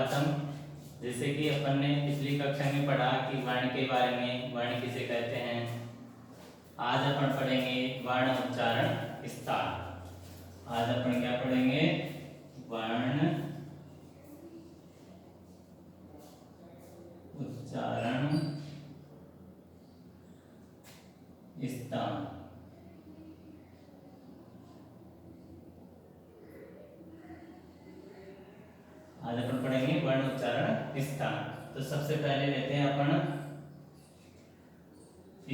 स्वागतम। जैसे कि अपन ने पिछली कक्षा में पढ़ा कि वर्ण के बारे में, वर्ण किसे कहते हैं। आज अपन पढ़ेंगे वर्ण उच्चारण विस्तार। आज अपन क्या पढ़ेंगे? वर्ण उच्चारण विस्तार। आज अपन पढ़ेंगे वर्ण उच्चारण विस्तार। तो सबसे पहले लेते हैं अपन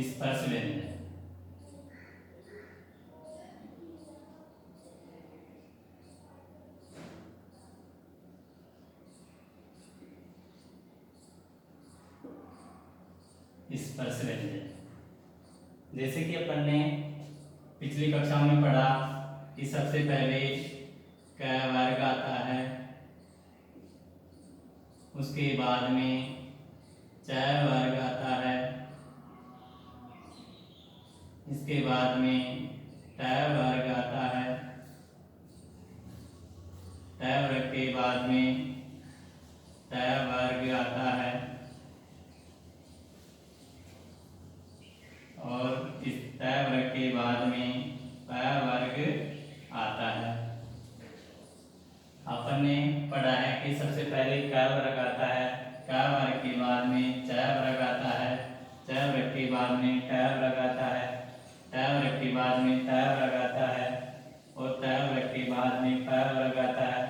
स्पर्श व्यंजन। स्पर्श व्यंजन जैसे कि अपन ने पिछली कक्षा में पढ़ा कि सबसे पहले क वर्ग आता है, उसके बाद में च वर्ग आता है, इसके बाद में ट वर्ग आता है, ट वर्ग के बाद में ट वर्ग आता है और इस ट वर्ग के बाद में प वर्ग आता है। अपन ने पढ़ा है कि सबसे पहले क वर्ग आता है, क वर्ग के बाद में च वर्ग आता है, च वर्ग के बाद में ट वर्ग आता है, ट वर्ग के बाद में त वर्ग आता है और त वर्ग के बाद में प वर्ग आता है।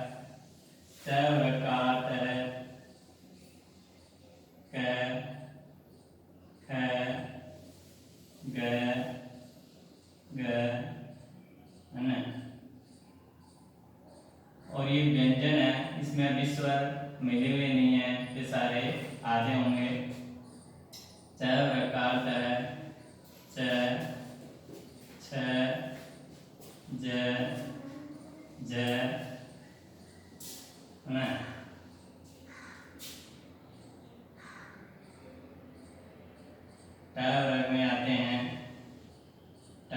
च वर्ग का अर्थ है क, ख, ग, ग, है ना। और ये व्यंजन है, इसमें अभी स्वर मिले हुए नहीं है, ये सारे आधे होंगे। च वर्ग का अर्थ है च, छ, ज, ज, है ना। ट वर्ग में आते हैं ट,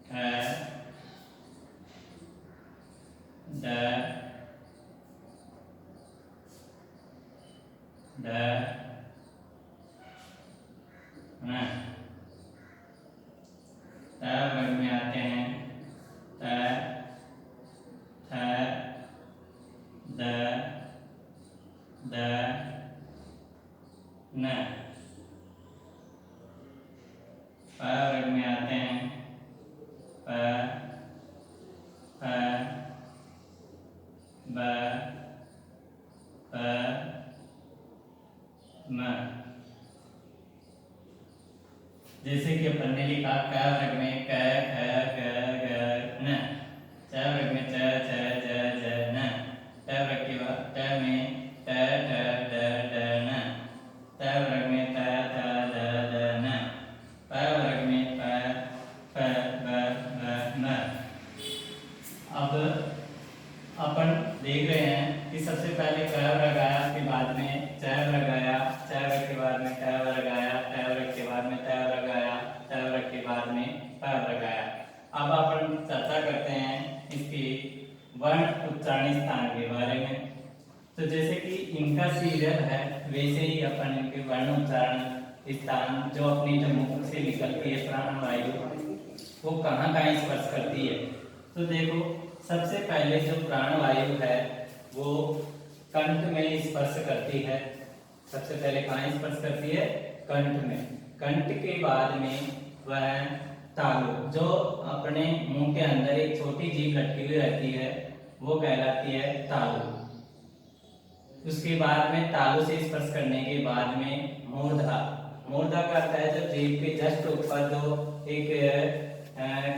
ठ, ड, ढ, है ना। ट वर्ग में आते हैं ट, ठ, द, द, न। प वर्ग में आते हैं प, फ, ब, प, म। जैसे कि अपन ने लिखा क वर्ग में क, ख, ग, घ, न। च वर्ग में च, छ, ज, ज, न। ट वर्ग के बाद ट में ट, ठ, ड, ढ, न। त वर्ग में त, थ, द, ध, न। प वर्ग में प, फ, ब, भ, म। अब अपन देख रहे हैं कि सबसे पहले क वर्ग आया, उसके बाद में च वर्ग आया, च वर्ग के बाद में ट वर्ग आया, ट वर्ग के बाद में त वर्ग आया, त वर्ग के बाद में प वर्ग आया। अब अपन चर्चा करते हैं इसके वर्ण उच्चारण स्थान के बारे में। तो जैसे कि इनका सीरियल है, वैसे ही अपन इनके वर्ण उच्चारण स्थान जो अपनी जो मुख से निकलती है प्राण वायु, वो कहाँ कहाँ स्पर्श करती है। तो देखो, सबसे पहले जो प्राण वायु है वो कंठ में स्पर्श करती है। सबसे पहले कहाँ स्पर्श करती है? कंठ में। कंठ के बाद में वह तालु, जो अपने मुंह के अंदर एक छोटी जीभ लटकी हुई रहती है, वो कहलाती है तालु। उसके बाद में तालु से स्पर्श करने के बाद में मूर्धा। मूर्धा का अर्थ है जो जीभ के जस्ट ऊपर जो एक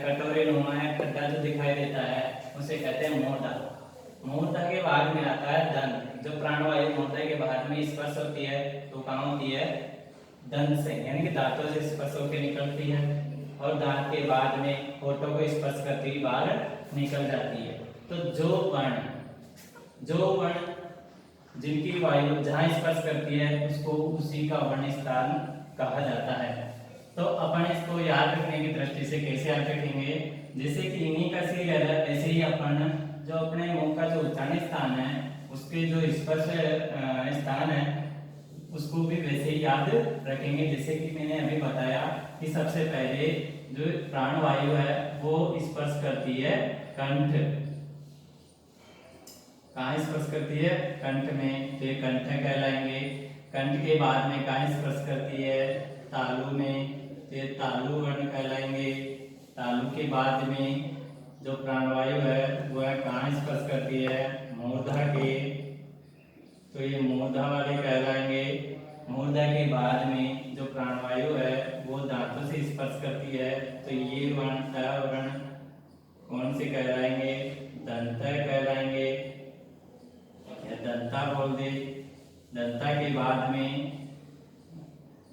कटोरे नुमा है खड्डा जो दिखाई देता है, उसे कहते हैं मूर्धा। मूर्धा के बाद में आता है दंत। जो प्राणवायु मूर्धा के बाद में स्पर्श होती है तो कहाँ होती है? दंत से, यानी कि दांतों से स्पर्श होकर निकलती है और दांत के बाद में होठों को स्पर्श करती हुई बाहर निकल जाती है। तो जो वर्ण जिनकी वायु जहाँ स्पर्श करती है उसको उसी का वर्ण स्थान कहा जाता है। तो अपन इसको याद रखने की दृष्टि से कैसे याद रखेंगे? जैसे कि इन्हीं का सीरियल है, ऐसे ही अपन जो अपने मुंह का जो उच्चारण स्थान है उसके जो स्पर्श स्थान है उसको भी वैसे ही याद रखेंगे। जैसे कि मैंने अभी बताया कि सबसे पहले जो प्राणवायु है वो स्पर्श करती है कंठ। कहाँ स्पर्श करती है? कंठ में, तो ये कंठ कहलाएंगे। कंठ के बाद में कहाँ स्पर्श करती है? तालु में, तो ये तालु वर्ण कहलाएंगे। तालु के बाद में जो प्राणवायु है वह कहाँ स्पर्श करती है? मूर्धा के, तो ये मूर्धा वाले कहलाएंगे। मूर्धा के बाद में जो प्राणवायु है वो दांतों से स्पर्श करती है, तो ये वर्ण वर्ण कौन से कहलाएंगे? दंत कहलाएंगे। दंता बोल दे। दंता के बाद में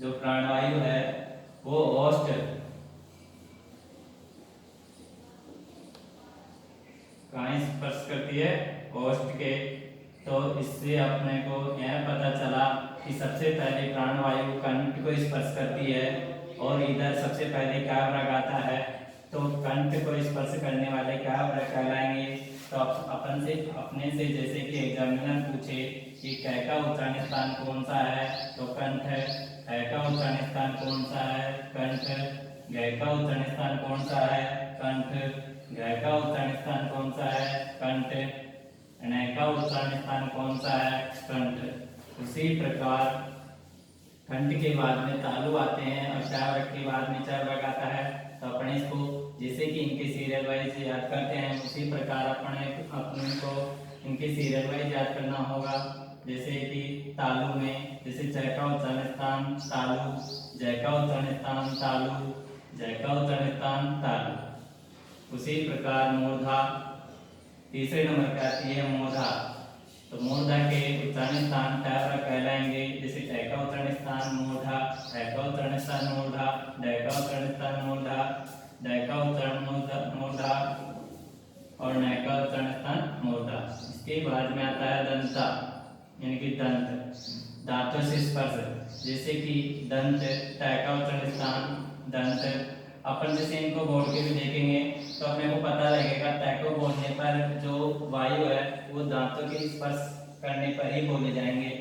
जो प्राणवायु है वो ओष्ठ, कहाँ स्पर्श करती है? ओष्ठ के। तो इससे अपने को यह पता चला कि सबसे पहले प्राणवायु कंठ को स्पर्श करती है और इधर सबसे पहले क्या वर्ग आता है, तो कंठ को स्पर्श करने वाले क्या वर्ग कहलाएंगे। तो अपन से अपने से जैसे कि एग्जामिनर पूछे कि क का उच्चारण स्थान कौन सा है, तो कंठ है। ख का उच्चारण स्थान कौन सा है? कंठ। ग का उच्चारण स्थान कौन सा है? कंठ। घ का उच्चारण स्थान कौन सा है? कंठ। ण का उच्चारण स्थान कौन सा है? कंठ। उसी प्रकार कंठ के बाद में तालु आते हैं और चार वर्ग के बाद में चार वर्ग आता है। तो अपने इसको जैसे कि इनके सीरियल वाइज याद करते हैं उसी प्रकार अपने को इनके सीरियल वाइज याद करना होगा। जैसे कि तालु में जैसे च का उच्चारण स्थान तालु, ज का उच्चारण स्थान तालु, ज का उच्चारण स्थान तालु। उसी प्रकार मूर्धा तीसरे नंबर पे आती है मूर्धा। तो मूर्धा के उच्चारण स्थान कहलाएंगे। जैसे ट का उच्चारण स्थान मूर्धा, ठ का उच्चारण स्थान मूर्धा, ड का उच्चारण स्थान मूर्धा, ड का उच्चारण मूर्धा और न का उच्चारण स्थान मूर्धा। इसके बाद में आता है दंता, यानी कि दंत, दांतों से स्पर्श। जैसे कि दंत, ट का उच्चारण स्थान दंत। अपन जैसे इनको बोल के भी देखेंगे तो अपने को पता लगेगा ट को बोलने पर जो वायु है वो दांतों के स्पर्श करने पर ही बोले जाएंगे।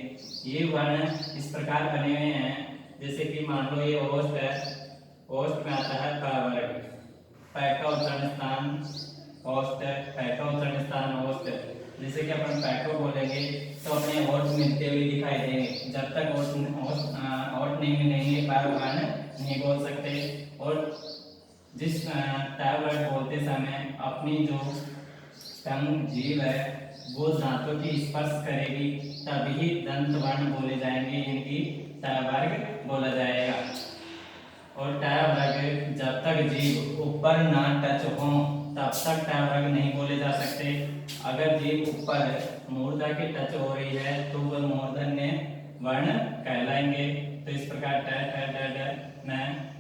ये वर्ण इस प्रकार बने हुए हैं, जैसे कि मान लो ये ओष्ठ है, ओष्ठ में आता है प वर्ग, प का उच्चारण स्थान ओष्ठ, प का उच्चारण स्थान ओष्ठ। जैसे कि अपन प को बोलेंगे तो अपने ओठ मिलते हुए दिखाई देंगे। जब तक ओठ नहीं मिलेंगे प वर्ण नहीं बोल सकते। और जिस ट वर्ग बोलते समय अपनी जो टंग जीभ है वो दांतों की स्पर्श करेगी तभी दंत वर्ण बोले जाएंगे, इनकी ट वर्ग बोला जाएगा। और ट वर्ग जब तक जीभ ऊपर ना टच हो तब तक ट वर्ग नहीं बोले जा सकते। अगर जीभ ऊपर मूर्धा के टच हो रही है तो वह मूर्धन्य वर्ण कहलाएंगे। तो इस प्रकार ट ठ ड ड न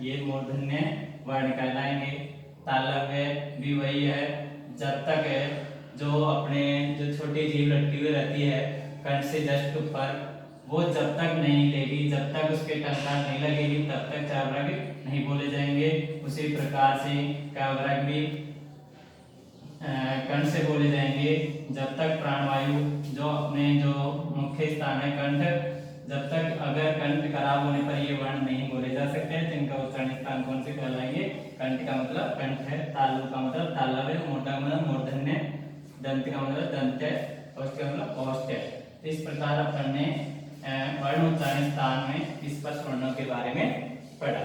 ये मूर्धन्य वर्ण कहलाएंगे। तालव्य भी वही है, जब तक जो अपने जो छोटी जीभ लटकी हुई रहती है कंठ से जस्ट ऊपर, वो जब तक नहीं लेगी, जब तक उसके टंकार नहीं लगेगी तब तक च वर्ग नहीं बोले जाएंगे। उसी प्रकार से क वर्ग भी कंठ से बोले जाएंगे जब तक प्राणवायु जो अपने जो मुख्य स्थान है कंठ, जब तक अगर कंठ खराब होने पर ये वर्ण नहीं बोले जा सकते हैं। जिनका उच्चारण स्थान कौन से कहलाएंगे? कंठ का मतलब कंठ है, तालु का मतलब तालव है, मूर्धा का मतलब मूर्धन्य, दंत का मतलब दंत है, ओष्ठ का मतलब ओष्ठ है। तो इस प्रकार अपन ने वर्ण उच्चारण स्थान में स्पर्श वर्णों के बारे में पढ़ा।